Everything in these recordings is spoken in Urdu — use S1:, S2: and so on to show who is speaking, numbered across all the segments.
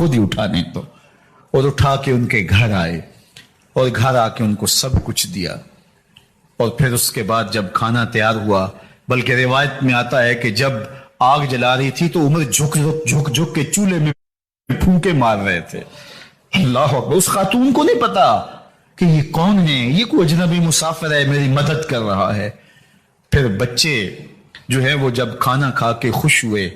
S1: خود ہی اٹھانے تو، اور اٹھا کے ان کے گھر آئے اور گھر آ کے ان کو سب کچھ دیا. اور پھر اس کے بعد جب کھانا تیار ہوا، بلکہ روایت میں آتا ہے کہ جب آگ جلا رہی تھی تو عمر جھک کے چولہے میں پھونکے مار رہے تھے. اللہ اکبر. اس خاتون کو نہیں پتا کہ یہ کون ہے، یہ کوئی اجنبی مسافر ہے میری مدد کر رہا ہے. پھر بچے جو ہے وہ جب کھانا کھا کے خوش ہوئے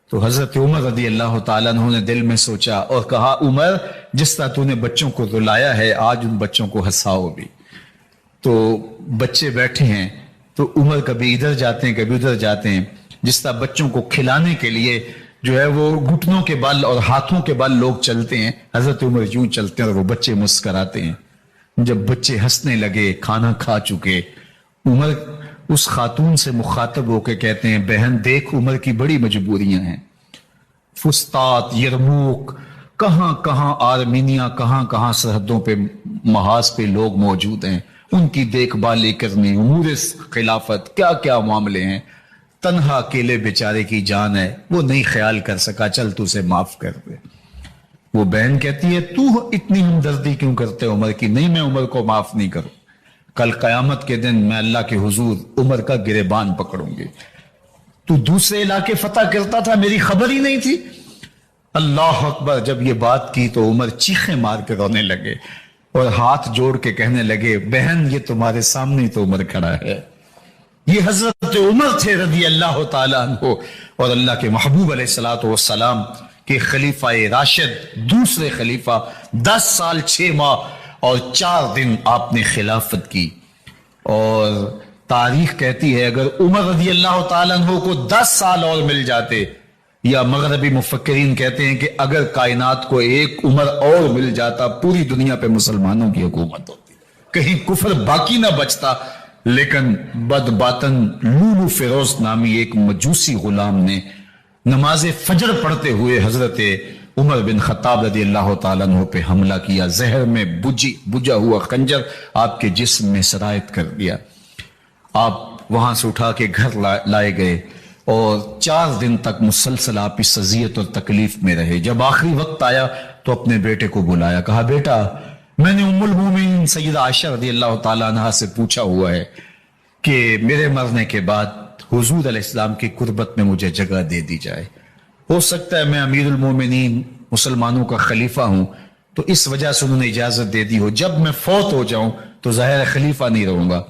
S1: تو حضرت عمر رضی اللہ تعالیٰ عنہ نے دل میں سوچا اور کہا عمر جس طرح تو نے بچوں کو رلایا ہے آج ان بچوں کو ہنساؤ بھی. تو بچے بیٹھے ہیں تو عمر کبھی ادھر جاتے ہیں کبھی ادھر جاتے ہیں. جس طرح بچوں کو کھلانے کے لیے جو ہے وہ گھٹنوں کے بل اور ہاتھوں کے بل لوگ چلتے ہیں، حضرت عمر یوں چلتے ہیں اور وہ بچے مسکراتے ہیں. جب بچے ہنسنے لگے کھانا کھا چکے، عمر اس خاتون سے مخاطب ہو کے کہتے ہیں بہن دیکھ عمر کی بڑی مجبوریاں ہیں. فسطاط، یرموک، کہاں کہاں آرمینیا، کہاں کہاں سرحدوں پہ محاذ پہ لوگ موجود ہیں، ان کی دیکھ بھال کرنی، امور خلافت، کیا کیا معاملے ہیں. تنہا اکیلے بیچارے کی جان ہے، وہ نہیں خیال کر سکا، چل تو اسے معاف کر دے. وہ بہن کہتی ہے تو اتنی ہمدردی کیوں کرتے عمر کی؟ نہیں میں عمر کو معاف نہیں کروں، کل قیامت کے دن میں اللہ کے حضور عمر کا گریبان پکڑوں گی. تو دوسرے علاقے فتح کرتا تھا میری خبر ہی نہیں تھی. اللہ اکبر. جب یہ بات کی تو عمر چیخیں مار کے رونے لگے اور ہاتھ جوڑ کے کہنے لگے بہن یہ تمہارے سامنے تو عمر کھڑا ہے، یہ حضرت عمر تھے رضی اللہ تعالیٰ عنہ، اور اللہ کے محبوب علیہ الصلوۃ والسلام کے خلیفہ راشد، دوسرے خلیفہ. 10 سال 6 ماہ اور 4 دن آپ نے خلافت کی. اور تاریخ کہتی ہے اگر عمر رضی اللہ تعالیٰ عنہ کو 10 سال اور مل جاتے، یا مغربی مفکرین کہتے ہیں کہ اگر کائنات کو ایک عمر اور مل جاتا پوری دنیا پہ مسلمانوں کی حکومت ہوتی، کہیں کفر باقی نہ بچتا. لیکن بد باطن لولو فیروز نامی ایک مجوسی غلام نے نماز فجر پڑھتے ہوئے حضرت عمر بن خطاب رضی اللہ تعالیٰ عنہ پہ حملہ کیا. زہر میں بجھا ہوا خنجر آپ کے جسم میں سرایت کر دیا. آپ وہاں سے اٹھا کے گھر لائے گئے اور 4 دن تک مسلسل آپ اس اذیت اور تکلیف میں رہے. جب آخری وقت آیا تو اپنے بیٹے کو بلایا، کہا بیٹا میں نے ام المومنین سیدہ عائشہ رضی اللہ تعالیٰ عنہ سے پوچھا ہوا ہے کہ میرے مرنے کے بعد حضور علیہ السلام کی قربت میں مجھے جگہ دے دی جائے. ہو سکتا ہے میں امیر المومنین مسلمانوں کا خلیفہ ہوں تو اس وجہ سے انہوں نے اجازت دے دی ہو، جب میں فوت ہو جاؤں تو ظاہر خلیفہ نہیں رہوں گا.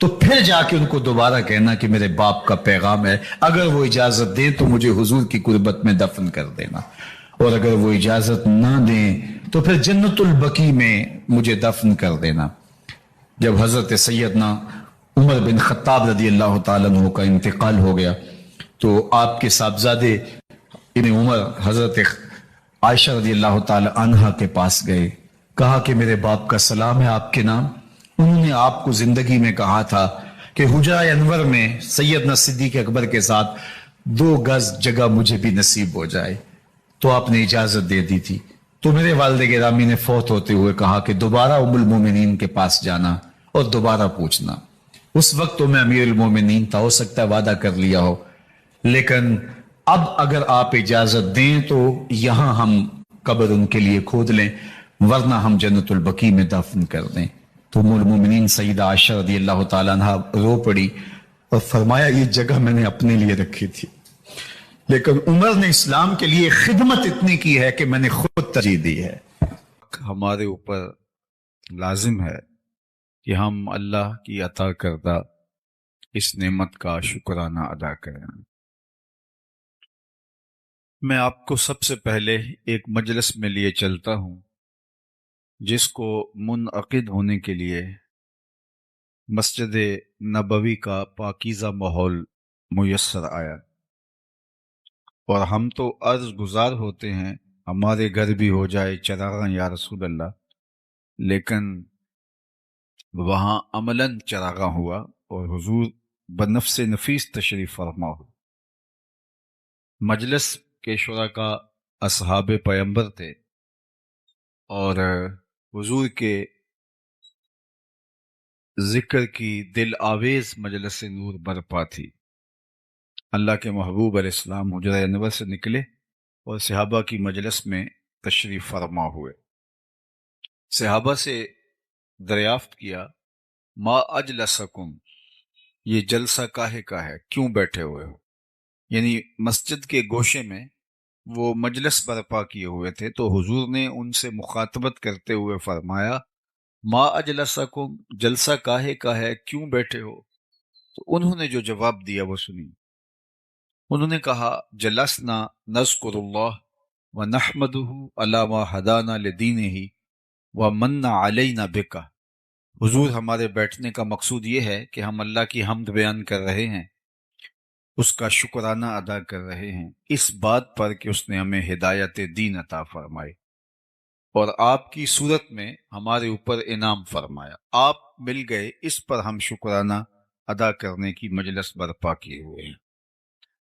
S1: تو پھر جا کے ان کو دوبارہ کہنا کہ میرے باپ کا پیغام ہے، اگر وہ اجازت دیں تو مجھے حضور کی قربت میں دفن کر دینا، اور اگر وہ اجازت نہ دیں تو پھر جنت البقیع میں مجھے دفن کر دینا. جب حضرت سیدنا عمر بن خطاب رضی اللہ تعالیٰ عنہ کا انتقال ہو گیا تو آپ کے صاحبزادے ابن عمر حضرت عائشہ رضی اللہ تعالیٰ عنہ کے پاس گئے، کہا کہ میرے باپ کا سلام ہے آپ کے نام. انہوں نے آپ کو زندگی میں کہا تھا کہ حجرہ انور میں سیدنا صدیق اکبر کے ساتھ 2 گز جگہ مجھے بھی نصیب ہو جائے، تو آپ نے اجازت دے دی تھی. تو میرے والد گرامی نے فوت ہوتے ہوئے کہا کہ دوبارہ ام المومنین کے پاس جانا اور دوبارہ پوچھنا. اس وقت تو میں امیر المومنین تھا، ہو سکتا ہے وعدہ کر لیا ہو، لیکن اب اگر آپ اجازت دیں تو یہاں ہم قبر ان کے لیے کھود لیں، ورنہ ہم جنت البقیع میں دفن کر دیں. تو ام المومنین سیدہ عائشہ رضی اللہ تعالیٰ عنہ رو پڑی اور فرمایا یہ جگہ میں نے اپنے لیے رکھی تھی، لیکن عمر نے اسلام کے لیے خدمت اتنی کی ہے کہ میں نے خود ترجیح دی ہے.
S2: ہمارے اوپر لازم ہے کہ ہم اللہ کی عطا کردہ اس نعمت کا شکرانہ ادا کریں. میں آپ کو سب سے پہلے ایک مجلس میں لیے چلتا ہوں جس کو منعقد ہونے کے لیے مسجد نبوی کا پاکیزہ ماحول میسر آیا، اور ہم تو عرض گزار ہوتے ہیں ہمارے گھر بھی ہو جائے چراغاں یا رسول اللہ، لیکن وہاں عملاً چراغاں ہوا اور حضور بنفس نفیس تشریف فرما ہو. مجلس کے شرکاء اصحاب پیمبر تھے اور حضور کے ذکر کی دل آویز مجلس نور برپا تھی. اللہ کے محبوب علیہ السلام حجرہ انور سے نکلے اور صحابہ کی مجلس میں تشریف فرما ہوئے۔ صحابہ سے دریافت کیا ما اجلسکم، یہ جلسہ کاہے کا ہے، کیوں بیٹھے ہوئے ہو؟ یعنی مسجد کے گوشے میں وہ مجلس برپا کیے ہوئے تھے، تو حضور نے ان سے مخاطبت کرتے ہوئے فرمایا ما اجلسکم، جلسہ کاہے کا ہے، کیوں بیٹھے ہو؟ تو انہوں نے جو جواب دیا وہ سنی۔ انہوں نے کہا جلسنا نذکر اللہ ونحمدہ علی ما ہدانا لدینہ ومن علینا بک۔ حضور ہمارے بیٹھنے کا مقصود یہ ہے کہ ہم اللہ کی حمد بیان کر رہے ہیں، اس کا شکرانہ ادا کر رہے ہیں اس بات پر کہ اس نے ہمیں ہدایت دین عطا فرمائی اور آپ کی صورت میں ہمارے اوپر انعام فرمایا، آپ مل گئے، اس پر ہم شکرانہ ادا کرنے کی مجلس برپا کیے ہوئے ہیں۔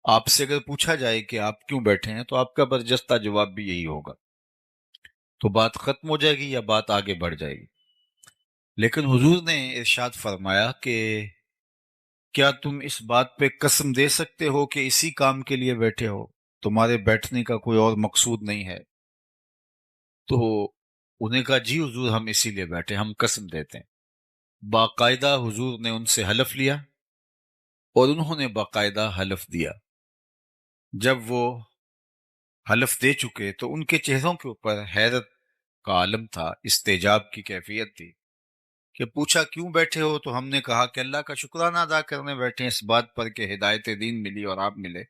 S2: آپ سے اگر پوچھا جائے کہ آپ کیوں بیٹھے ہیں تو آپ کا برجستہ جواب بھی یہی ہوگا، تو بات ختم ہو جائے گی یا بات آگے بڑھ جائے گی۔ لیکن حضور نے ارشاد فرمایا کہ کیا تم اس بات پہ قسم دے سکتے ہو کہ اسی کام کے لیے بیٹھے ہو، تمہارے بیٹھنے کا کوئی اور مقصود نہیں ہے؟ تو انہیں کہا جی حضور ہم اسی لیے بیٹھے، ہم قسم دیتے ہیں۔ باقاعدہ حضور نے ان سے حلف لیا اور انہوں نے باقاعدہ حلف دیا۔ جب وہ حلف دے چکے تو ان کے چہروں کے اوپر حیرت کا عالم تھا، استعجاب کی کیفیت تھی کہ پوچھا کیوں بیٹھے ہو؟ تو ہم نے کہا کہ اللہ کا شکرانہ ادا کرنے بیٹھے ہیں اس بات پر کہ ہدایت دین ملی اور آپ ملے۔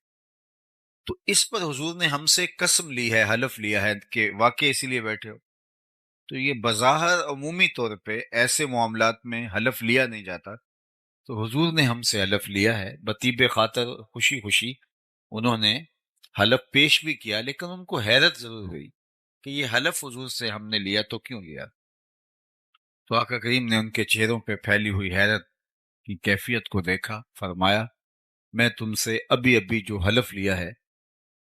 S2: تو اس پر حضور نے ہم سے قسم لی ہے، حلف لیا ہے کہ واقع اسی لیے بیٹھے ہو۔ تو یہ بظاہر عمومی طور پہ ایسے معاملات میں حلف لیا نہیں جاتا، تو حضور نے ہم سے حلف لیا ہے، بطیب خاطر خوشی خوشی انہوں نے حلف پیش بھی کیا، لیکن ان کو حیرت ضرور ہوئی کہ یہ حلف حضور سے ہم نے لیا تو کیوں لیا؟ تو آقا کریم نے ان کے چہروں پہ پھیلی ہوئی حیرت کی کیفیت کو دیکھا، فرمایا میں تم سے ابھی جو حلف لیا ہے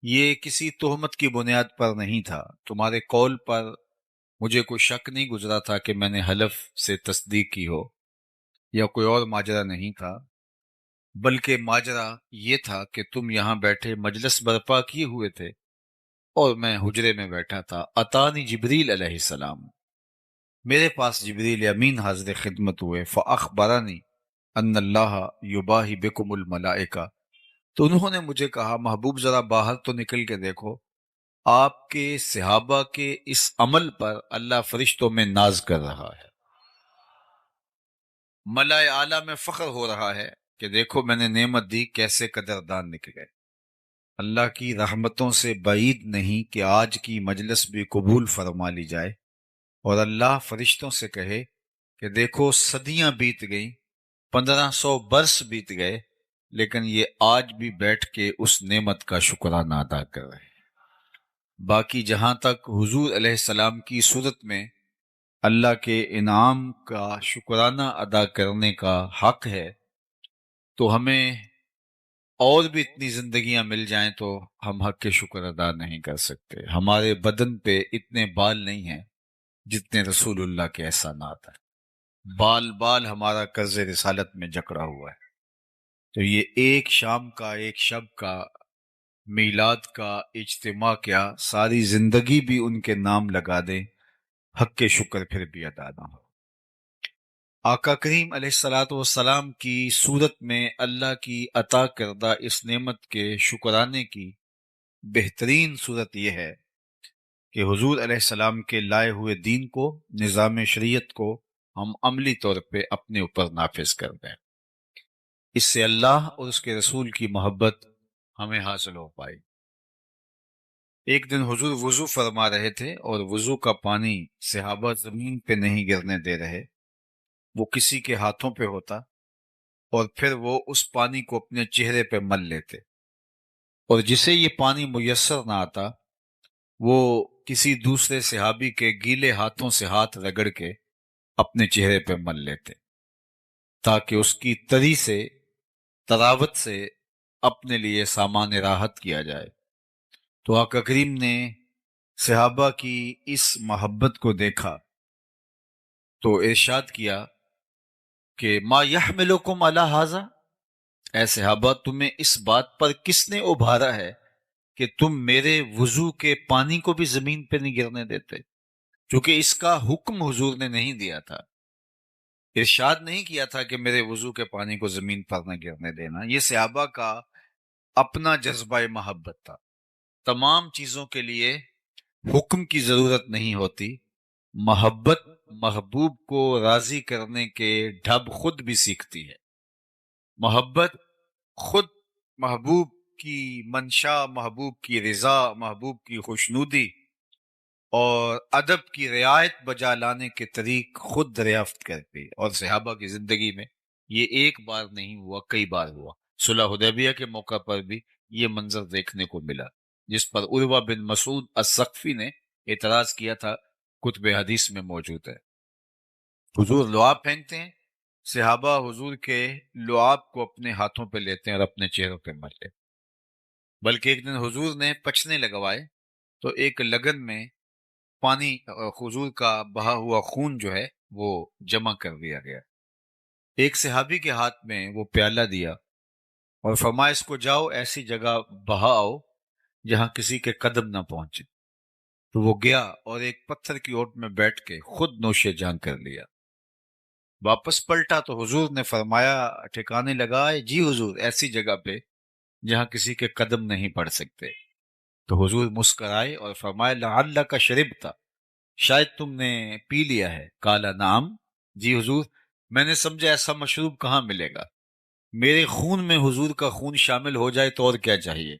S2: یہ کسی تہمت کی بنیاد پر نہیں تھا، تمہارے قول پر مجھے کوئی شک نہیں گزرا تھا کہ میں نے حلف سے تصدیق کی ہو، یا کوئی اور ماجرا نہیں تھا، بلکہ ماجرا یہ تھا کہ تم یہاں بیٹھے مجلس برپا کیے ہوئے تھے اور میں حجرے میں بیٹھا تھا۔ اتانی جبریل علیہ السلام، میرے پاس جبریل امین حاضر خدمت ہوئے، فاخبرنی ان اللہ یباہی بکم الملائکہ، تو انہوں نے مجھے کہا محبوب ذرا باہر تو نکل کے دیکھو، آپ کے صحابہ کے اس عمل پر اللہ فرشتوں میں ناز کر رہا ہے، ملائے اعلیٰ میں فخر ہو رہا ہے کہ دیکھو میں نے نعمت دی، کیسے قدردان نکلے۔ اللہ کی رحمتوں سے بعید نہیں کہ آج کی مجلس بھی قبول فرما لی جائے اور اللہ فرشتوں سے کہے کہ دیکھو صدیاں بیت گئیں، 1500 برس بیت گئے، لیکن یہ آج بھی بیٹھ کے اس نعمت کا شکرانہ ادا کر رہے ہیں۔ باقی جہاں تک حضور علیہ السلام کی صورت میں اللہ کے انعام کا شکرانہ ادا کرنے کا حق ہے، تو ہمیں اور بھی اتنی زندگیاں مل جائیں تو ہم حق کے شکر ادا نہیں کر سکتے۔ ہمارے بدن پہ اتنے بال نہیں ہیں جتنے رسول اللہ کے احسانات ہیں، بال بال ہمارا قرض رسالت میں جکڑا ہوا ہے۔ تو یہ ایک شام کا، ایک شب کا، میلاد کا اجتماع کیا، ساری زندگی بھی ان کے نام لگا دیں، حق کے شکر پھر بھی ادا نہ ہو۔ آقا کریم علیہ الصلوۃ والسلام کی صورت میں اللہ کی عطا کردہ اس نعمت کے شکرانے کی بہترین صورت یہ ہے کہ حضور علیہ السلام کے لائے ہوئے دین کو، نظام شریعت کو ہم عملی طور پہ اپنے اوپر نافذ کر دیں، اس سے اللہ اور اس کے رسول کی محبت ہمیں حاصل ہو پائی۔ ایک دن حضور وضو فرما رہے تھے اور وضو کا پانی صحابہ زمین پہ نہیں گرنے دے رہے، وہ کسی کے ہاتھوں پہ ہوتا اور پھر وہ اس پانی کو اپنے چہرے پہ مل لیتے، اور جسے یہ پانی میسر نہ آتا وہ کسی دوسرے صحابی کے گیلے ہاتھوں سے ہاتھ رگڑ کے اپنے چہرے پہ مل لیتے تاکہ اس کی تری سے، تراوت سے اپنے لیے سامان راحت کیا جائے۔ تو آقا کریم نے صحابہ کی اس محبت کو دیکھا تو ارشاد کیا کہ ما یحملکم علی ھذا، اے صحابہ تمہیں اس بات پر کس نے ابھارا ہے کہ تم میرے وضو کے پانی کو بھی زمین پہ نہیں گرنے دیتے، چونکہ اس کا حکم حضور نے نہیں دیا تھا، ارشاد نہیں کیا تھا کہ میرے وضو کے پانی کو زمین پر نہ گرنے دینا۔ یہ صحابہ کا اپنا جذبہ محبت تھا۔ تمام چیزوں کے لیے حکم کی ضرورت نہیں ہوتی، محبت محبوب کو راضی کرنے کے ڈھب خود بھی سیکھتی ہے۔ محبت خود محبوب کی منشا، محبوب کی رضا، محبوب کی خوشنودی اور ادب کی رعایت بجا لانے کے طریق خود دریافت کرتی، اور صحابہ کی زندگی میں یہ ایک بار نہیں ہوا، کئی بار ہوا۔ صلح حدیبیہ کے موقع پر بھی یہ منظر دیکھنے کو ملا، جس پر عروہ بن مسعود الثقفی نے اعتراض کیا تھا، کتب حدیث میں موجود ہے۔ حضور لعاب پھینکتے ہیں، صحابہ حضور کے لعاب کو اپنے ہاتھوں پہ لیتے ہیں اور اپنے چہروں پہ ملتے، بلکہ ایک دن حضور نے پچھنے لگوائے تو ایک لگن میں پانی، حضور کا بہا ہوا خون جو ہے وہ جمع کر دیا گیا۔ ایک صحابی کے ہاتھ میں وہ پیالہ دیا اور فرمایا اس کو جاؤ ایسی جگہ بہاؤ جہاں کسی کے قدم نہ پہنچے۔ تو وہ گیا اور ایک پتھر کی اوٹ میں بیٹھ کے خود نوش جان کر لیا۔ واپس پلٹا تو حضور نے فرمایا، ٹھکانے لگائے، جی حضور ایسی جگہ پہ جہاں کسی کے قدم نہیں پڑ سکتے۔ تو حضور مسکرائے اور فرمایا، لعلک شربت، شاید تم نے پی لیا ہے۔ قال نعم، جی حضور، میں نے سمجھا ایسا مشروب کہاں ملے گا، میرے خون میں حضور کا خون شامل ہو جائے تو اور کیا چاہیے۔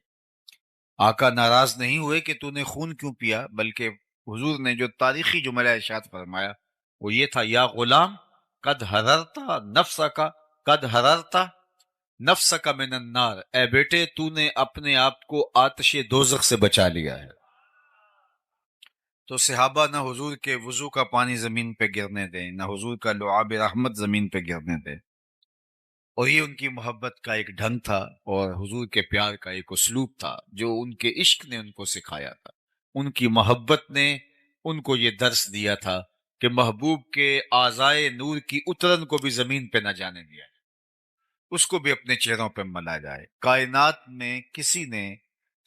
S2: آقا ناراض نہیں ہوئے کہ تو نے خون کیوں پیا، بلکہ حضور نے جو تاریخی جملہ ارشاد فرمایا وہ یہ تھا، یا غلام قد حررتا نفسک، قد حررتا نفسک من النار، اے بیٹے تو نے اپنے آپ کو آتش دوزخ سے بچا لیا ہے۔ تو صحابہ نہ حضور کے وضو کا پانی زمین پہ گرنے دیں، نہ حضور کا لعاب رحمت زمین پہ گرنے دیں، اور یہ ان کی محبت کا ایک ڈھنگ تھا اور حضور کے پیار کا ایک اسلوب تھا جو ان کے عشق نے ان کو سکھایا تھا۔ ان کی محبت نے ان کو یہ درس دیا تھا کہ محبوب کے اعضائے نور کی اترن کو بھی زمین پہ نہ جانے دیا جائے، اس کو بھی اپنے چہروں پہ ملا جائے۔ کائنات میں کسی نے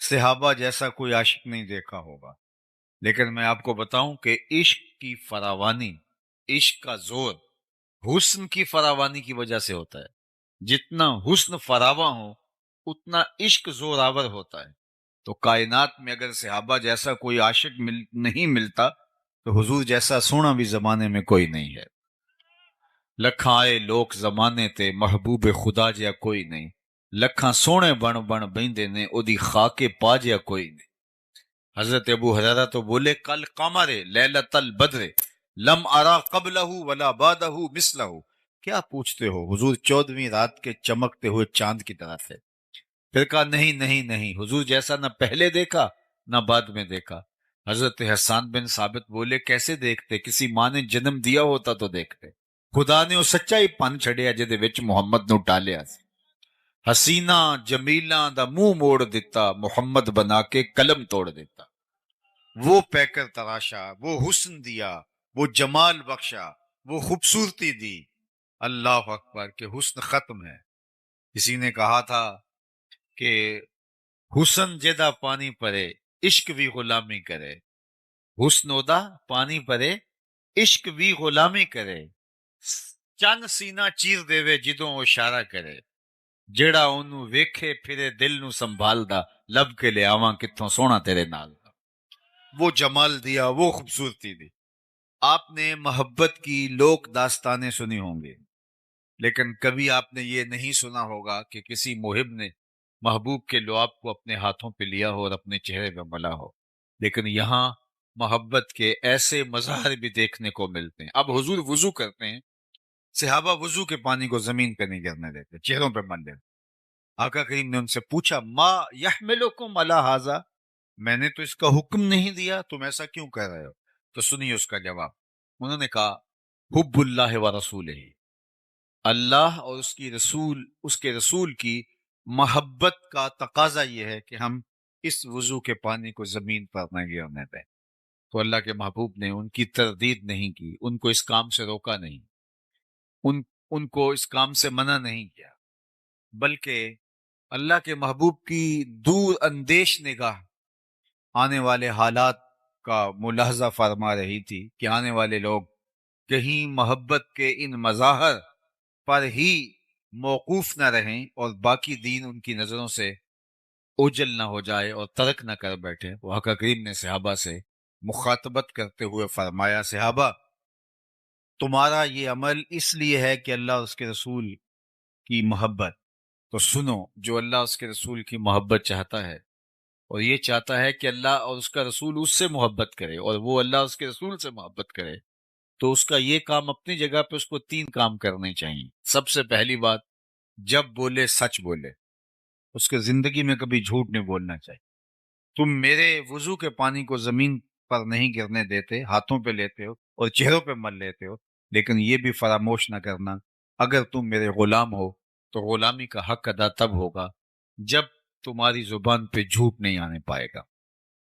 S2: صحابہ جیسا کوئی عاشق نہیں دیکھا ہوگا، لیکن میں آپ کو بتاؤں کہ عشق کی فراوانی، عشق کا زور حسن کی فراوانی کی وجہ سے ہوتا ہے۔ جتنا حسن فراواں ہو اتنا عشق زور آور ہوتا ہے۔ تو کائنات میں اگر صحابہ جیسا کوئی عاشق نہیں ملتا تو حضور جیسا سونا بھی زمانے میں کوئی نہیں ہے۔ لکھاں آئے لوک زمانے تے محبوب خدا جیا کوئی نہیں، لکھاں سونے بن بن بیندے نے او دی خاکے پا جیا کوئی نہیں۔ حضرت ابو ہریرہ تو بولے، کل قمر لیلۃ البدر لم ارا قبلہ ولا بعدہ مثلہ، کیا پوچھتے ہو، حضور 14ویں رات کے چمکتے ہوئے چاند کی طرح تھے۔ پھر کہا نہیں نہیں نہیں، حضور جیسا نہ پہلے دیکھا نہ بعد میں دیکھا۔ حضرت حسان بن ثابت بولے، کیسے دیکھتے، کسی ماں نے جنم دیا ہوتا تو دیکھتے۔ خدا نے وہ سچائی پن چھڑیا جدے وچ محمد نو ٹالیا سی۔ حسینہ جمیلاں دا منہ موڑ دیتا، محمد بنا کے قلم توڑ دیتا۔ وہ پیکر تراشا، وہ حسن دیا، وہ جمال بخشا، وہ خوبصورتی دی۔ اللہ اکبر کہ حسن ختم ہے۔ کسی نے کہا تھا کہ حسن جدا پانی پرے عشق بھی غلامی کرے، حسن ادا پانی پرے عشق بھی غلامی کرے، چن سینہ چیر دے وے جدوں اشارہ کرے، جیڑا اونوں ویکھے پھرے دل نو سنبھالدا، لب کے لے آواں کتھوں سونا تیرے نال۔ وہ جمال دیا، وہ خوبصورتی دی۔ آپ نے محبت کی لوک داستانیں سنی ہوں گی، لیکن کبھی آپ نے یہ نہیں سنا ہوگا کہ کسی محب نے محبوب کے لعاب کو اپنے ہاتھوں پہ لیا ہو اور اپنے چہرے پہ ملا ہو۔ لیکن یہاں محبت کے ایسے مظاہر بھی دیکھنے کو ملتے ہیں۔ اب حضور وضو کرتے ہیں، صحابہ وضو کے پانی کو زمین پہ نہیں گرنے دیتے، چہروں پہ مل دیتے۔ آقا کریم نے ان سے پوچھا، ما یحملکم علی ھذا، میں نے تو اس کا حکم نہیں دیا، تم ایسا کیوں کر رہے ہو؟ تو سنیے اس کا جواب۔ انہوں نے کہا، حب اللہ و رسولہ، اللہ اور اس کے رسول کی محبت کا تقاضا یہ ہے کہ ہم اس وضو کے پانی کو زمین پر نہ گرنے دیں۔ تو اللہ کے محبوب نے ان کی تردید نہیں کی، ان کو اس کام سے روکا نہیں، ان کو اس کام سے منع نہیں کیا، بلکہ اللہ کے محبوب کی دور اندیش نگاہ آنے والے حالات کا ملاحظہ فرما رہی تھی کہ آنے والے لوگ کہیں محبت کے ان مظاہر پر ہی موقوف نہ رہیں اور باقی دین ان کی نظروں سے اوجل نہ ہو جائے اور ترک نہ کر بیٹھے۔ وہ آقا کریم نے صحابہ سے مخاطبت کرتے ہوئے فرمایا، صحابہ تمہارا یہ عمل اس لیے ہے کہ اللہ اور اس کے رسول کی محبت، تو سنو جو اللہ اور اس کے رسول کی محبت چاہتا ہے اور یہ چاہتا ہے کہ اللہ اور اس کا رسول اس سے محبت کرے اور وہ اللہ اور اس کے رسول سے محبت کرے، تو اس کا یہ کام اپنی جگہ پہ اس کو 3 کام کرنے چاہیے۔ سب سے پہلی بات، جب بولے سچ بولے، اس کے زندگی میں کبھی جھوٹ نہیں بولنا چاہیے۔ تم میرے وضو کے پانی کو زمین پر نہیں گرنے دیتے، ہاتھوں پہ لیتے ہو اور چہروں پہ مل لیتے ہو، لیکن یہ بھی فراموش نہ کرنا اگر تم میرے غلام ہو تو غلامی کا حق ادا تب ہوگا جب تمہاری زبان پہ جھوٹ نہیں آنے پائے گا۔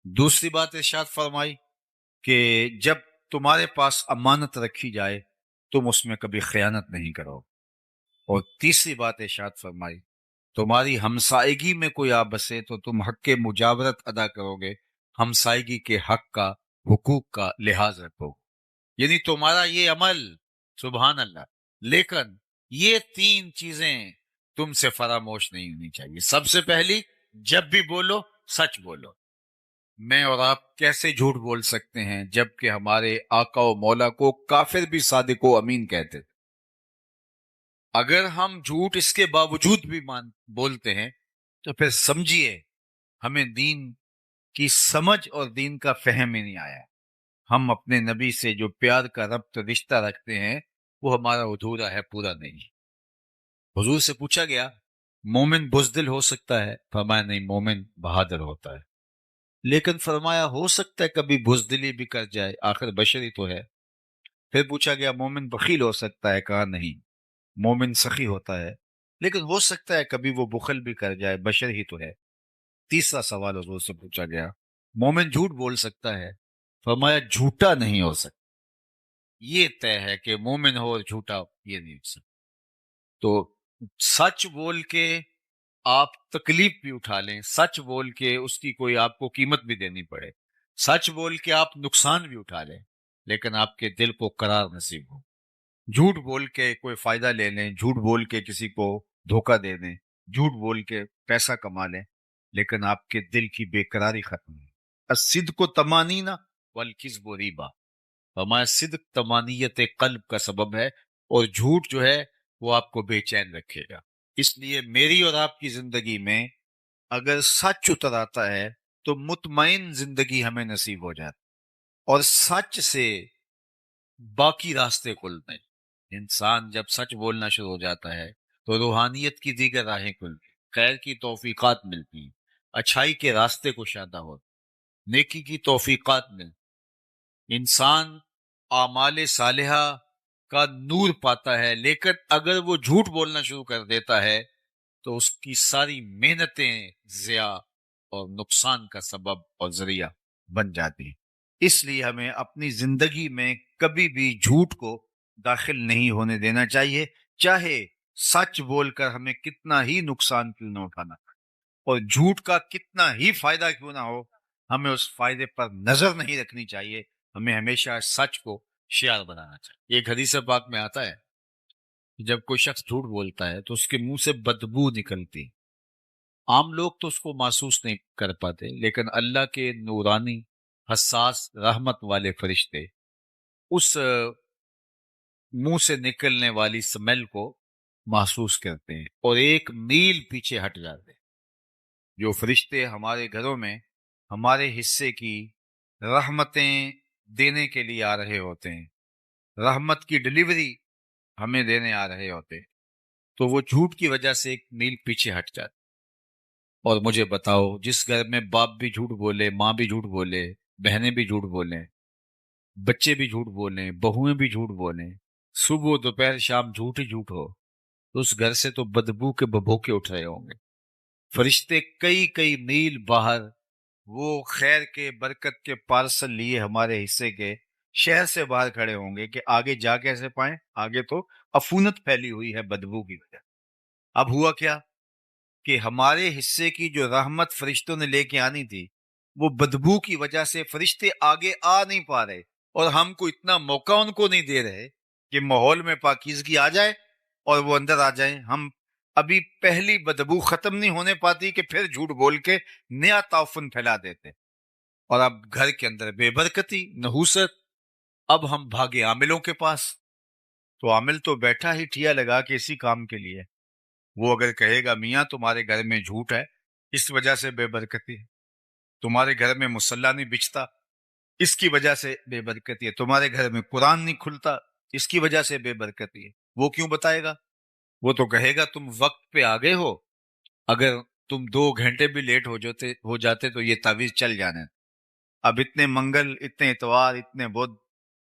S2: دوسری بات ارشاد فرمائی کہ جب تمہارے پاس امانت رکھی جائے تم اس میں کبھی خیانت نہیں کرو۔ اور تیسری بات ارشاد فرمائی، تمہاری ہمسائیگی میں کوئی آ بسے تو تم حق کے مجاورت ادا کرو گے، ہمسائیگی کے حق کا، حقوق کا لحاظ رکھو۔ یعنی تمہارا یہ عمل، سبحان اللہ، لیکن یہ 3 چیزیں تم سے فراموش نہیں ہونی چاہیے۔ سب سے پہلی، جب بھی بولو سچ بولو۔ میں اور آپ کیسے جھوٹ بول سکتے ہیں جبکہ ہمارے آقا و مولا کو کافر بھی صادق و امین کہتے تھے؟ اگر ہم جھوٹ اس کے باوجود بھی بولتے ہیں تو پھر سمجھیے ہمیں دین کی سمجھ اور دین کا فہم ہی نہیں آیا۔ ہم اپنے نبی سے جو پیار کا ربط رشتہ رکھتے ہیں وہ ہمارا ادھورا ہے، پورا نہیں۔ حضور سے پوچھا گیا مومن بزدل ہو سکتا ہے؟ فرمایا نہیں، مومن بہادر ہوتا ہے۔ لیکن فرمایا ہو سکتا ہے کبھی بزدلی بھی کر جائے، آخر بشری تو ہے۔ پھر پوچھا گیا مومن بخیل ہو سکتا ہے؟ کہا نہیں، مومن سخی ہوتا ہے، لیکن ہو سکتا ہے کبھی وہ بخل بھی کر جائے، بشر ہی تو ہے۔ تیسرا سوال حضور سے پوچھا گیا مومن جھوٹ بول سکتا ہے؟ فرمایا جھوٹا نہیں ہو سکتا، یہ طے ہے کہ مومن ہو اور جھوٹا یہ نہیں ہو سکتا۔ تو سچ بول کے آپ تکلیف بھی اٹھا لیں، سچ بول کے اس کی کوئی آپ کو قیمت بھی دینی پڑے، سچ بول کے آپ نقصان بھی اٹھا لیں، لیکن آپ کے دل کو قرار نصیب ہو۔ جھوٹ بول کے کوئی فائدہ لے لیں، جھوٹ بول کے کسی کو دھوکہ دے دیں، جھوٹ بول کے پیسہ کما لیں، لیکن آپ کے دل کی بے قراری ختم ہے۔ الصدق طمانینہ والکذب ریبہ، ہمارا صدق طمانیت قلب کا سبب ہے اور جھوٹ جو ہے وہ آپ کو بے چین رکھے گا۔ اس لیے میری اور آپ کی زندگی میں اگر سچ اتر آتا ہے تو مطمئن زندگی ہمیں نصیب ہو جاتی، اور سچ سے باقی راستے کھلتے ہیں۔ انسان جب سچ بولنا شروع ہو جاتا ہے تو روحانیت کی دیگر راہیں کھلتی، خیر کی توفیقات ملتی، اچھائی کے راستے کشادہ ہوتے، نیکی کی توفیقات ملتی، انسان اعمال صالحہ کا نور پاتا ہے۔ لیکن اگر وہ جھوٹ بولنا شروع کر دیتا ہے تو اس کی ساری محنتیں ضیاع اور نقصان کا سبب اور ذریعہ بن جاتی ہیں۔ اس لیے ہمیں اپنی زندگی میں کبھی بھی جھوٹ کو داخل نہیں ہونے دینا چاہیے، چاہے سچ بول کر ہمیں کتنا ہی نقصان کیوں نہ اٹھانا پڑے اور جھوٹ کا کتنا ہی فائدہ کیوں نہ ہو، ہمیں اس فائدے پر نظر نہیں رکھنی چاہیے، ہمیں ہمیشہ سچ کو شعار بنانا چاہیے۔ ایک حدیث پاک میں آتا ہے جب کوئی شخص جھوٹ بولتا ہے تو اس کے منہ سے بدبو نکلتی۔ عام لوگ تو اس کو محسوس نہیں کر پاتے، لیکن اللہ کے نورانی حساس رحمت والے فرشتے اس منہ سے نکلنے والی سمیل کو محسوس کرتے ہیں اور ایک میل پیچھے ہٹ جاتے ہیں۔ جو فرشتے ہمارے گھروں میں ہمارے حصے کی رحمتیں دینے کے لیے آ رہے ہوتے ہیں، رحمت کی ڈلیوری ہمیں دینے آ رہے ہوتے ہیں، تو وہ جھوٹ کی وجہ سے ایک میل پیچھے ہٹ جاتے۔ اور مجھے بتاؤ، جس گھر میں باپ بھی جھوٹ بولے، ماں بھی جھوٹ بولے، بہنیں بھی جھوٹ بولیں، بچے بھی جھوٹ بولیں، بہویں بھی جھوٹ بولیں، صبح دوپہر شام جھوٹ ہی جھوٹ ہو، تو اس گھر سے تو بدبو کے ببھوکے اٹھ رہے ہوں گے۔ فرشتے کئی کئی میل باہر وہ خیر کے برکت کے پارسل لیے ہمارے حصے کے شہر سے باہر کھڑے ہوں گے کہ آگے جا کیسے پائیں، آگے تو عفونت پھیلی ہوئی ہے بدبو کی وجہ۔ اب ہوا کیا؟ کہ ہمارے حصے کی جو رحمت فرشتوں نے لے کے آنی تھی وہ بدبو کی وجہ سے فرشتے آگے آ نہیں پا رہے، اور ہم کو اتنا موقع ان کو نہیں دے رہے کہ ماحول میں پاکیزگی آ جائے اور وہ اندر آ جائیں۔ ہم ابھی پہلی بدبو ختم نہیں ہونے پاتی کہ پھر جھوٹ بول کے نیا تعفن پھیلا دیتے، اور اب گھر کے اندر بے برکتی، نحوست۔ اب ہم بھاگے عاملوں کے پاس، تو عامل تو بیٹھا ہی ٹھیا لگا کے اسی کام کے لیے، وہ اگر کہے گا میاں تمہارے گھر میں جھوٹ ہے اس وجہ سے بے برکتی ہے، تمہارے گھر میں مصلی نہیں بچتا اس کی وجہ سے بے برکتی ہے، تمہارے گھر میں قرآن نہیں کھلتا اس کی وجہ سے بے برکتی ہے، وہ کیوں بتائے گا؟ وہ تو کہے گا تم وقت پہ آگے ہو، اگر تم 2 گھنٹے بھی لیٹ ہو جاتے تو یہ تعویذ چل جانے۔ اب اتنے منگل، اتنے اتوار، اتنے بدھ،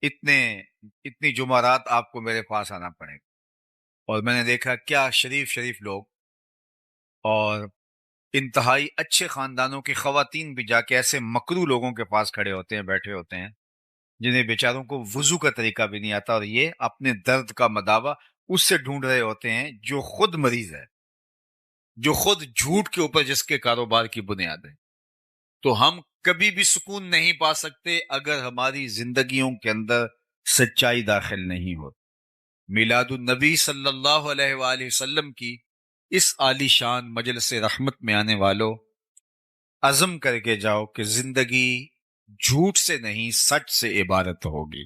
S2: اتنی جمعرات آپ کو میرے پاس آنا پڑے گا۔ اور میں نے دیکھا کیا شریف لوگ اور انتہائی اچھے خاندانوں کی خواتین بھی جا کے ایسے مکرو لوگوں کے پاس کھڑے ہوتے ہیں، بیٹھے ہوتے ہیں، جنہیں بیچاروں کو وضو کا طریقہ بھی نہیں آتا، اور یہ اپنے درد کا مداوا اس سے ڈھونڈ رہے ہوتے ہیں جو خود مریض ہے، جو خود جھوٹ کے اوپر جس کے کاروبار کی بنیاد ہے۔ تو ہم کبھی بھی سکون نہیں پا سکتے اگر ہماری زندگیوں کے اندر سچائی داخل نہیں ہو۔ میلاد النبی صلی اللہ علیہ وآلہ وسلم کی اس عالی شان مجلس رحمت میں آنے والوں، عزم کر کے جاؤ کہ زندگی جھوٹ سے نہیں سچ سے عبارت ہوگی۔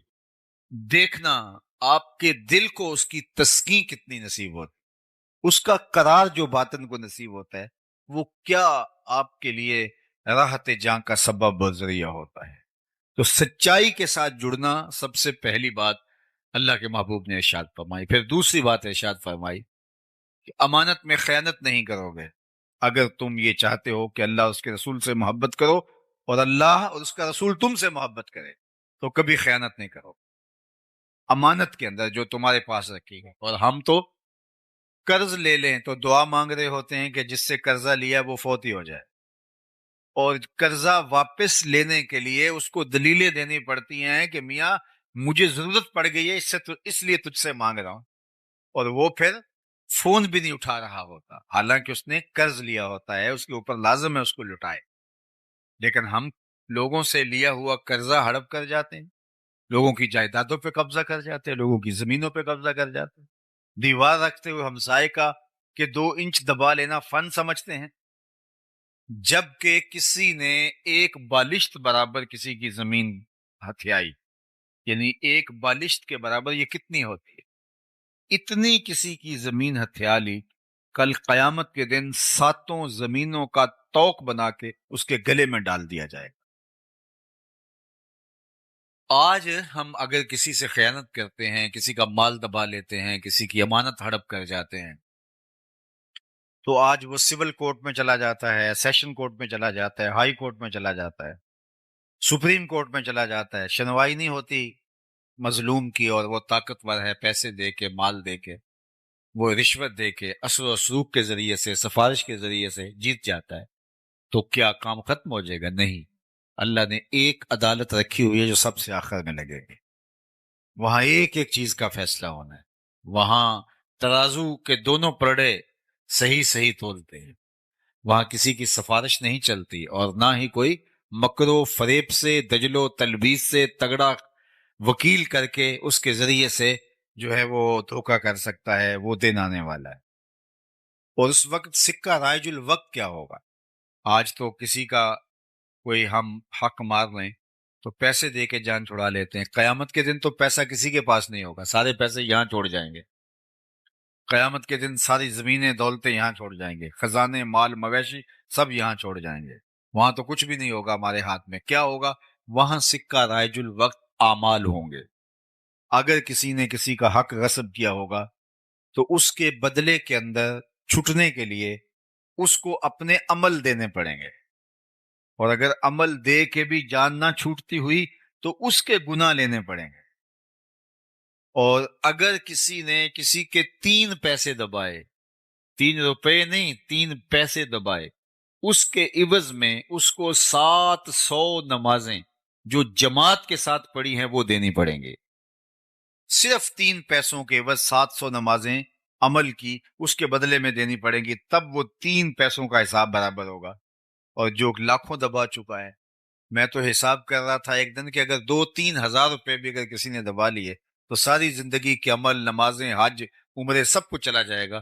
S2: دیکھنا آپ کے دل کو اس کی تسکین کتنی نصیب ہوتی، اس کا قرار جو باطن کو نصیب ہوتا ہے وہ کیا آپ کے لیے راحت جاں کا سبب و ذریعہ ہوتا ہے۔ تو سچائی کے ساتھ جڑنا سب سے پہلی بات اللہ کے محبوب نے ارشاد فرمائی۔ پھر دوسری بات ارشاد فرمائی کہ امانت میں خیانت نہیں کرو گے۔ اگر تم یہ چاہتے ہو کہ اللہ اس کے رسول سے محبت کرو اور اللہ اور اس کا رسول تم سے محبت کرے تو کبھی خیانت نہیں کرو امانت کے اندر جو تمہارے پاس رکھی گا۔ اور ہم تو قرض لے لیں تو دعا مانگ رہے ہوتے ہیں کہ جس سے قرضہ لیا وہ فوت ہی ہو جائے، اور قرضہ واپس لینے کے لیے اس کو دلیلیں دینی پڑتی ہیں کہ میاں مجھے ضرورت پڑ گئی ہے اس لیے تجھ سے مانگ رہا ہوں، اور وہ پھر فون بھی نہیں اٹھا رہا ہوتا، حالانکہ اس نے قرض لیا ہوتا ہے، اس کے اوپر لازم ہے اس کو لٹائے۔ لیکن ہم لوگوں سے لیا ہوا قرضہ ہڑپ کر جاتے ہیں، لوگوں کی جائیدادوں پہ قبضہ کر جاتے ہیں، لوگوں کی زمینوں پہ قبضہ کر جاتے ہیں، دیوار رکھتے ہوئے ہمسائے کا کہ 2 انچ دبا لینا فن سمجھتے ہیں، جبکہ کسی نے ایک بالشت برابر کسی کی زمین ہتھیائی، یعنی ایک بالشت کے برابر یہ کتنی ہوتی ہے، اتنی کسی کی زمین ہتھیا لی، کل قیامت کے دن 7 زمینوں کا توق بنا کے اس کے گلے میں ڈال دیا جائے گا۔ آج ہم اگر کسی سے خیانت کرتے ہیں، کسی کا مال دبا لیتے ہیں، کسی کی امانت ہڑپ کر جاتے ہیں، تو آج وہ سول کورٹ میں چلا جاتا ہے، سیشن کورٹ میں چلا جاتا ہے، ہائی کورٹ میں چلا جاتا ہے، سپریم کورٹ میں چلا جاتا ہے، سنوائی نہیں ہوتی مظلوم کی، اور وہ طاقتور ہے، پیسے دے کے، مال دے کے، وہ رشوت دے کے، اثر و سلوک کے ذریعے سے، سفارش کے ذریعے سے جیت جاتا ہے، تو کیا کام ختم ہو جائے گا؟ نہیں، اللہ نے ایک عدالت رکھی ہوئی ہے جو سب سے آخر میں لگے گی، وہاں ایک ایک چیز کا فیصلہ ہونا ہے، وہاں ترازو کے دونوں پرڑے صحیح تولتے ہیں، وہاں کسی کی سفارش نہیں چلتی، اور نہ ہی کوئی مکر و فریب سے، دجل و تلبیس سے تگڑا وکیل کر کے اس کے ذریعے سے جو ہے وہ دھوکہ کر سکتا ہے، وہ دن آنے والا ہے۔ اور اس وقت سکہ رائج الوقت کیا ہوگا؟ آج تو کسی کا کوئی ہم حق مار لیں تو پیسے دے کے جان چھڑا لیتے ہیں، قیامت کے دن تو پیسہ کسی کے پاس نہیں ہوگا، سارے پیسے یہاں چھوڑ جائیں گے، قیامت کے دن ساری زمینیں دولتیں یہاں چھوڑ جائیں گے، خزانے مال مویشی سب یہاں چھوڑ جائیں گے، وہاں تو کچھ بھی نہیں ہوگا ہمارے ہاتھ میں۔ کیا ہوگا؟ وہاں سکہ رائج الوقت اعمال ہوں گے۔ اگر کسی نے کسی کا حق غصب کیا ہوگا تو اس کے بدلے کے اندر چھٹنے کے لیے اس کو اپنے عمل دینے پڑیں گے، اور اگر عمل دے کے بھی جان نہ چھوٹتی ہوئی تو اس کے گناہ لینے پڑیں گے۔ اور اگر کسی نے کسی کے 3 پیسے دبائے، 3 روپے نہیں، 3 پیسے دبائے، اس کے عوض میں اس کو 700 نمازیں جو جماعت کے ساتھ پڑھی ہیں وہ دینی پڑیں گے۔ صرف 3 پیسوں کے عوض 700 نمازیں عمل کی اس کے بدلے میں دینی پڑیں گی، تب وہ 3 پیسوں کا حساب برابر ہوگا۔ اور جو لاکھوں دبا چکا ہے، میں تو حساب کر رہا تھا ایک دن کہ اگر 2-3 ہزار روپے بھی اگر کسی نے دبا لیے تو ساری زندگی کے عمل، نمازیں، حج، عمرے سب کچھ چلا جائے گا۔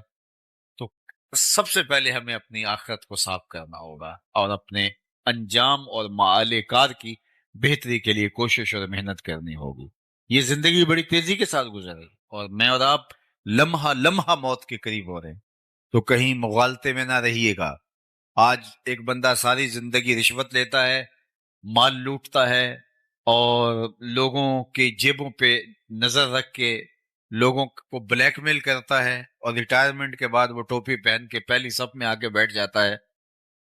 S2: تو سب سے پہلے ہمیں اپنی آخرت کو صاف کرنا ہوگا اور اپنے انجام اور معال کار کی بہتری کے لیے کوشش اور محنت کرنی ہوگی۔ یہ زندگی بڑی تیزی کے ساتھ گزر رہی اور میں اور آپ لمحہ لمحہ موت کے قریب ہو رہے ہیں، تو کہیں مغالطے میں نہ رہیے گا۔ آج ایک بندہ ساری زندگی رشوت لیتا ہے، مال لوٹتا ہے اور لوگوں کے جیبوں پہ نظر رکھ کے لوگوں کو بلیک میل کرتا ہے، اور ریٹائرمنٹ کے بعد وہ ٹوپی پہن کے پہلی صف میں آ کے بیٹھ جاتا ہے۔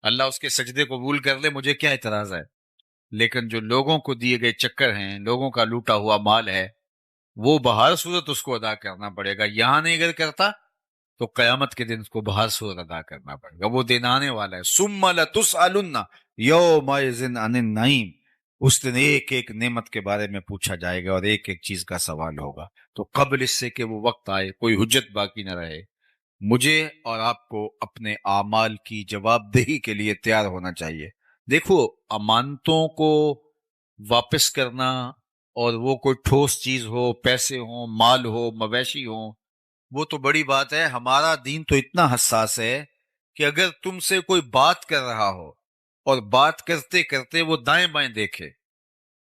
S2: اللہ اس کے سجدے قبول کر لے، مجھے کیا اعتراض ہے؟ لیکن جو لوگوں کو دیے گئے چکر ہیں، لوگوں کا لوٹا ہوا مال ہے، وہ بہر صورت اس کو ادا کرنا پڑے گا۔ یہاں نہیں اگر کرتا تو قیامت کے دن اس کو بہر صورت ادا کرنا پڑے گا، وہ دن آنے والا ہے۔ ثم لتسألن یومئذ عن النعیم، اس دن ایک ایک نعمت کے بارے میں پوچھا جائے گا اور ایک ایک چیز کا سوال ہوگا۔ تو قبل اس سے کہ وہ وقت آئے، کوئی حجت باقی نہ رہے، مجھے اور آپ کو اپنے اعمال کی جواب دہی کے لیے تیار ہونا چاہیے۔ دیکھو، امانتوں کو واپس کرنا، اور وہ کوئی ٹھوس چیز ہو، پیسے ہوں، مال ہو، مویشی ہوں، وہ تو بڑی بات ہے۔ ہمارا دین تو اتنا حساس ہے کہ اگر تم سے کوئی بات کر رہا ہو اور بات کرتے کرتے وہ دائیں بائیں دیکھے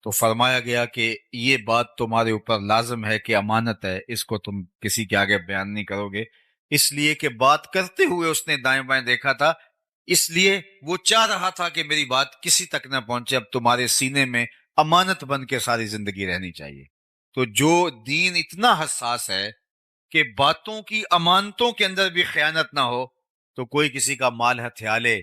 S2: تو فرمایا گیا کہ یہ بات تمہارے اوپر لازم ہے کہ امانت ہے، اس کو تم کسی کے آگے بیان نہیں کرو گے، اس لیے کہ بات کرتے ہوئے اس نے دائیں بائیں دیکھا تھا، اس لیے وہ چاہ رہا تھا کہ میری بات کسی تک نہ پہنچے۔ اب تمہارے سینے میں امانت بن کے ساری زندگی رہنی چاہیے۔ تو جو دین اتنا حساس ہے کہ باتوں کی امانتوں کے اندر بھی خیانت نہ ہو، تو کوئی کسی کا مال ہتھیا لے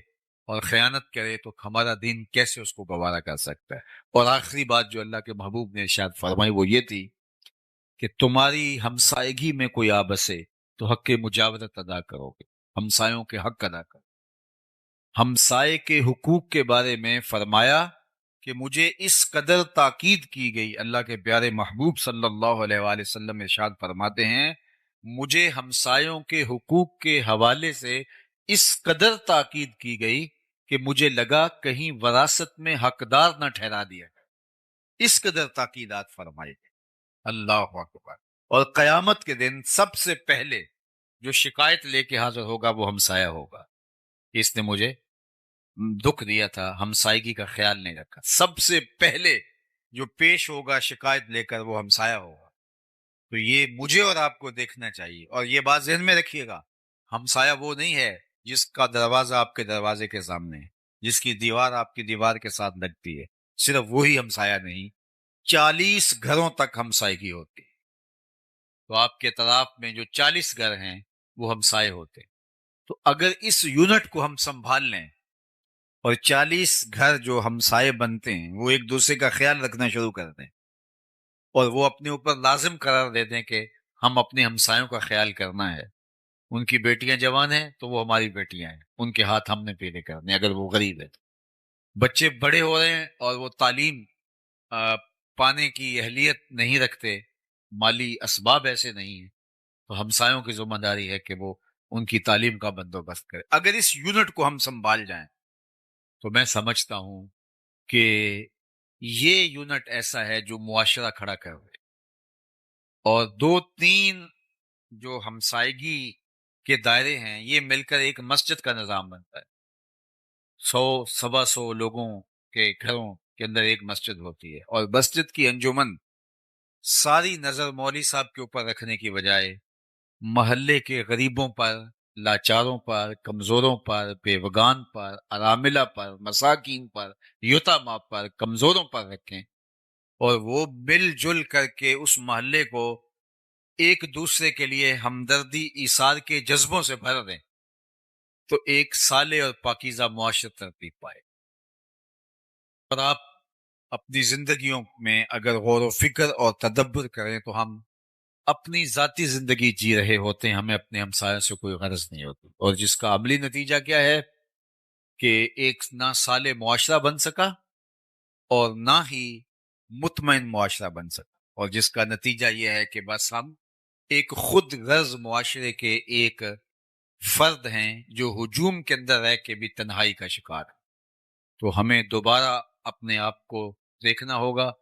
S2: اور خیانت کرے تو ہمارا دین کیسے اس کو گوارا کر سکتا ہے؟ اور آخری بات جو اللہ کے محبوب نے ارشاد فرمائی وہ یہ تھی کہ تمہاری ہمسائیگی میں کوئی آ بسے تو حق مجاورت ادا کرو گے، ہمسایوں کے حق ادا کرو۔ ہمسائے کے حقوق کے بارے میں فرمایا کہ مجھے اس قدر تاکید کی گئی، اللہ کے پیارے محبوب صلی اللہ علیہ وآلہ وسلم ارشاد فرماتے ہیں، مجھے ہمسایوں کے حقوق کے حوالے سے اس قدر تاکید کی گئی کہ مجھے لگا کہیں وراثت میں حقدار نہ ٹھہرا دیا گیا، اس قدر تاکیدات فرمائی گئی۔ اللہ اکبر۔ اور قیامت کے دن سب سے پہلے جو شکایت لے کے حاضر ہوگا وہ ہمسایہ ہوگا، اس نے مجھے دکھ دیا تھا، ہمسائیگی کا خیال نہیں رکھا۔ سب سے پہلے جو پیش ہوگا شکایت لے کر وہ ہمسایہ ہوگا۔ تو یہ مجھے اور آپ کو دیکھنا چاہیے، اور یہ بات ذہن میں رکھیے گا، ہمسایہ وہ نہیں ہے جس کا دروازہ آپ کے دروازے کے سامنے ہے، جس کی دیوار آپ کی دیوار کے ساتھ لگتی ہے، صرف وہی ہمسایہ نہیں، 40 گھروں تک ہمسائیگی ہوتی ہے۔ تو آپ کے طرف میں جو 40 گھر ہیں وہ ہمسائے ہوتے ہیں۔ تو اگر اس یونٹ کو ہم سنبھال لیں اور 40 گھر جو ہمسائے بنتے ہیں وہ ایک دوسرے کا خیال رکھنا شروع کر دیں، اور وہ اپنے اوپر لازم قرار دے دیں کہ ہم اپنے ہمسایوں کا خیال کرنا ہے، ان کی بیٹیاں جوان ہیں تو وہ ہماری بیٹیاں ہیں، ان کے ہاتھ ہم نے پیلے کرنے، اگر وہ غریب ہے تو۔ بچے بڑے ہو رہے ہیں اور وہ تعلیم پانے کی اہلیت نہیں رکھتے، مالی اسباب ایسے نہیں ہیں، تو ہمسایوں کی ذمہ داری ہے کہ وہ ان کی تعلیم کا بندوبست کرے۔ اگر اس یونٹ کو ہم سنبھال جائیں تو میں سمجھتا ہوں کہ یہ یونٹ ایسا ہے جو معاشرہ کھڑا کر رہے، اور 2-3 جو ہمسائیگی کے دائرے ہیں یہ مل کر ایک مسجد کا نظام بنتا ہے۔ 100-125 لوگوں کے گھروں کے اندر ایک مسجد ہوتی ہے، اور مسجد کی انجمن ساری نظر مولوی صاحب کے اوپر رکھنے کی بجائے محلے کے غریبوں پر، لاچاروں پر، کمزوروں پر، بیوگان پر، اراملہ پر، مساکین پر، یتامہ پر، کمزوروں پر رکھیں، اور وہ مل جل کر کے اس محلے کو ایک دوسرے کے لیے ہمدردی ایثار کے جذبوں سے بھر دیں، تو ایک صالح اور پاکیزہ معاشرہ ترتیب پائے۔ اور آپ اپنی زندگیوں میں اگر غور و فکر اور تدبر کریں تو ہم اپنی ذاتی زندگی جی رہے ہوتے ہیں، ہمیں اپنے ہمسایوں سے کوئی غرض نہیں ہوتی، اور جس کا عملی نتیجہ کیا ہے کہ ایک نہ صالح معاشرہ بن سکا اور نہ ہی مطمئن معاشرہ بن سکا، اور جس کا نتیجہ یہ ہے کہ بس ہم ایک خود غرض معاشرے کے ایک فرد ہیں جو ہجوم کے اندر رہ کے بھی تنہائی کا شکار ہے۔ تو ہمیں دوبارہ اپنے آپ کو دیکھنا ہوگا،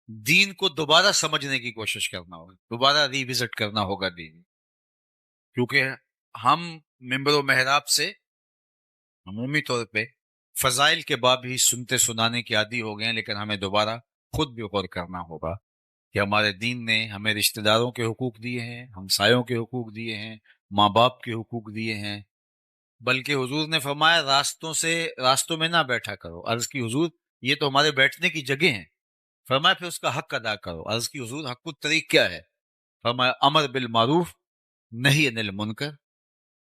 S2: دین کو دوبارہ سمجھنے کی کوشش کرنا ہوگا، دوبارہ ری وزٹ کرنا ہوگا دین، کیونکہ ہم ممبر و محراب سے عمومی طور پہ فضائل کے باب ہی سنتے سنانے کے عادی ہو گئے ہیں، لیکن ہمیں دوبارہ خود بھی غور کرنا ہوگا کہ ہمارے دین نے ہمیں رشتہ داروں کے حقوق دیے ہیں، ہمسایوں کے حقوق دیے ہیں، ماں باپ کے حقوق دیے ہیں، بلکہ حضور نے فرمایا راستوں میں نہ بیٹھا کرو۔ عرض کی حضور یہ تو ہمارے بیٹھنے کی جگہ ہیں، فرمایا پھر اس کا حق ادا کرو۔ عرض کی حضور حق الطریق کیا ہے؟ فرمایا امر بالمعروف نہی عن المنکر،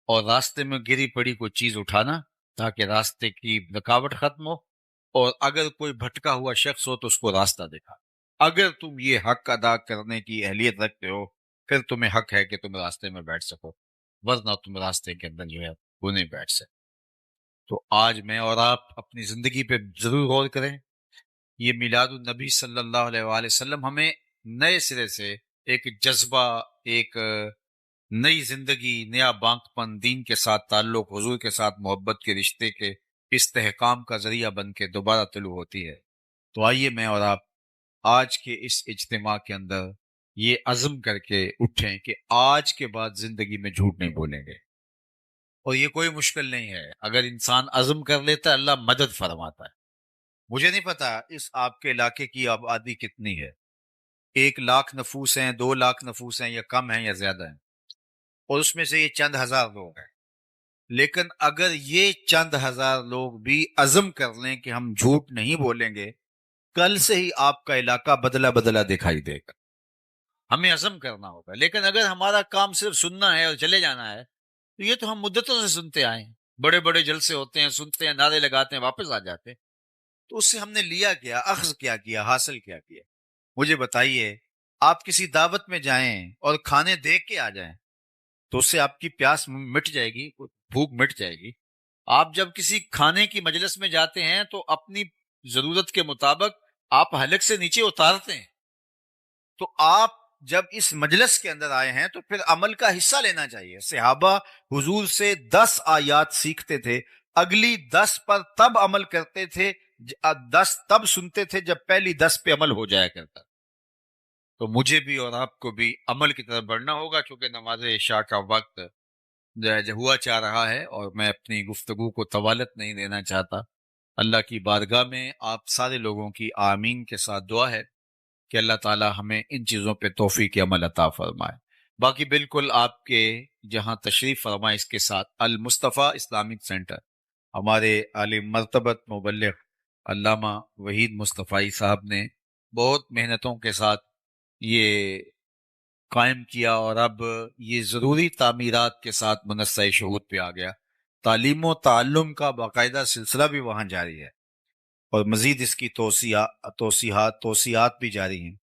S2: اور راستے میں گری پڑی کوئی چیز اٹھانا تاکہ راستے کی رکاوٹ ختم ہو، اور اگر کوئی بھٹکا ہوا شخص ہو تو اس کو راستہ دکھا۔ اگر تم یہ حق ادا کرنے کی اہلیت رکھتے ہو پھر تمہیں حق ہے کہ تم راستے میں بیٹھ سکو، ورنہ تم راستے کے اندر جو ہے وہ نہیں بیٹھ سکتے۔ تو آج میں اور آپ اپنی زندگی پہ ضرور غور کریں۔ یہ میلاد النبی صلی اللہ علیہ وآلہ وسلم ہمیں نئے سرے سے ایک جذبہ، ایک نئی زندگی، نیا بانک پن، دین کے ساتھ تعلق، حضور کے ساتھ محبت کے رشتے کے استحکام کا ذریعہ بن کے دوبارہ طلوع ہوتی ہے۔ تو آئیے میں اور آپ آج کے اس اجتماع کے اندر یہ عزم کر کے اٹھیں کہ آج کے بعد زندگی میں جھوٹ نہیں بولیں گے، اور یہ کوئی مشکل نہیں ہے۔ اگر انسان عزم کر لیتا ہے اللہ مدد فرماتا ہے۔ مجھے نہیں پتا اس آپ کے علاقے کی آبادی کتنی ہے، 1,00,000 نفوس ہیں، 2,00,000 نفوس ہیں، یا کم ہیں یا زیادہ ہیں، اور اس میں سے یہ چند ہزار لوگ ہیں، لیکن اگر یہ چند ہزار لوگ بھی عزم کر لیں کہ ہم جھوٹ نہیں بولیں گے، کل سے ہی آپ کا علاقہ بدلا بدلا دکھائی دے گا۔ ہمیں عزم کرنا ہوگا، لیکن اگر ہمارا کام صرف سننا ہے اور چلے جانا ہے تو یہ تو ہم مدتوں سے سنتے آئے ہیں، بڑے بڑے جلسے ہوتے ہیں، سنتے ہیں، نعرے لگاتے ہیں، واپس آ جاتے ہیں، تو اس سے ہم نے لیا کیا، اخذ کیا کیا، حاصل کیا کیا؟ مجھے بتائیے، آپ کسی دعوت میں جائیں اور کھانے دیکھ کے آ جائیں تو اس سے آپ کی پیاس مٹ جائے گی، بھوک مٹ جائے گی۔ آپ جب کسی کھانے کی مجلس میں جاتے ہیں تو اپنی ضرورت کے مطابق آپ حلق سے نیچے اتارتے ہیں، تو آپ جب اس مجلس کے اندر آئے ہیں تو پھر عمل کا حصہ لینا چاہیے۔ صحابہ حضور سے 10 آیات سیکھتے تھے، اگلی 10 پر تب عمل کرتے تھے، 10 تب سنتے تھے جب پہلی 10 پہ عمل ہو جایا کرتا۔ تو مجھے بھی اور آپ کو بھی عمل کی طرف بڑھنا ہوگا، چونکہ نماز عشاء کا وقت ہوا چاہ رہا ہے اور میں اپنی گفتگو کو طوالت نہیں دینا چاہتا۔ اللہ کی بارگاہ میں آپ سارے لوگوں کی آمین کے ساتھ دعا ہے کہ اللہ تعالی ہمیں ان چیزوں پہ توفیق عمل عطا فرمائے۔ باقی بالکل آپ کے جہاں تشریف فرمائے، اس کے ساتھ المصطفیٰ اسلامک سینٹر، ہمارے عالم مرتبت مبلغ علامہ وحید مصطفی صاحب نے بہت محنتوں کے ساتھ یہ قائم کیا، اور اب یہ ضروری تعمیرات کے ساتھ منصہ شہود پہ آ گیا۔ تعلیم و تعلم کا باقاعدہ سلسلہ بھی وہاں جاری ہے، اور مزید اس کی توسیعات بھی جاری ہیں۔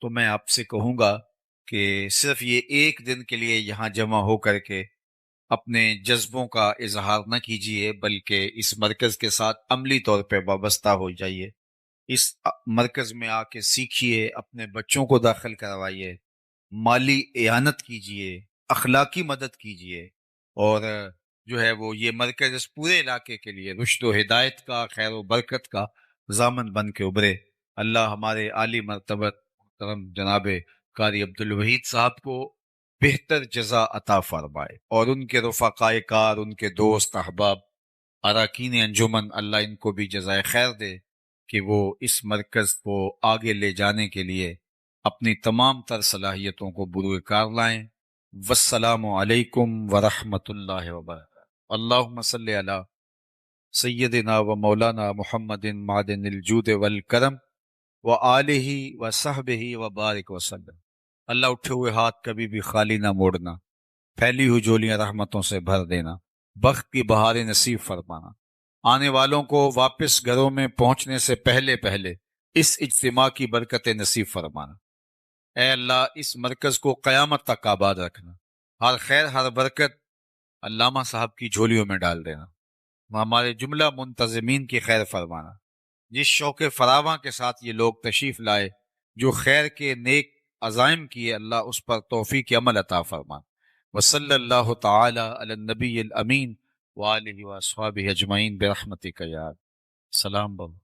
S2: تو میں آپ سے کہوں گا کہ صرف یہ ایک دن کے لیے یہاں جمع ہو کر کے اپنے جذبوں کا اظہار نہ کیجیے، بلکہ اس مرکز کے ساتھ عملی طور پہ وابستہ ہو جائیے۔ اس مرکز میں آ کے سیکھیے، اپنے بچوں کو داخل کروائیے، مالی اعانت کیجیے، اخلاقی مدد کیجیے، اور جو ہے وہ یہ مرکز اس پورے علاقے کے لیے رشد و ہدایت کا، خیر و برکت کا ضامن بن کے ابھرے۔ اللہ ہمارے عالی مرتبت محترم جناب قاری عبدالوحید صاحب کو بہتر جزا عطا فرمائے، اور ان کے رفقائے کار، ان کے دوست احباب، اراکین انجمن، اللہ ان کو بھی جزائے خیر دے کہ وہ اس مرکز کو آگے لے جانے کے لیے اپنی تمام تر صلاحیتوں کو بروئے کار لائیں۔ والسلام علیکم ورحمۃ اللہ وبرکاتہ۔ اللہم صلی علی سیدنا و مولانا محمد معدن الجود والکرم وآلہ وصحبہ وبارک وسلم۔ اللہ اٹھے ہوئے ہاتھ کبھی بھی خالی نہ موڑنا، پھیلی ہوئی جولیاں رحمتوں سے بھر دینا، بخت کی بہاریں نصیب فرمانا، آنے والوں کو واپس گھروں میں پہنچنے سے پہلے پہلے اس اجتماع کی برکتیں نصیب فرمانا۔ اے اللہ اس مرکز کو قیامت تک آباد رکھنا، ہر خیر ہر برکت علامہ صاحب کی جھولیوں میں ڈال دینا، ہمارے جملہ منتظمین کی خیر فرمانا۔ جس شوق فراواں کے ساتھ یہ لوگ تشریف لائے، جو خیر کے نیک عزائم کیے اللہ اس پر توفیق عمل عطا فرما۔ وصلی اللہ تعالی علی النبی الامین وآلہ واصحابہ اجمعین برحمتک یا۔ سلام بابا۔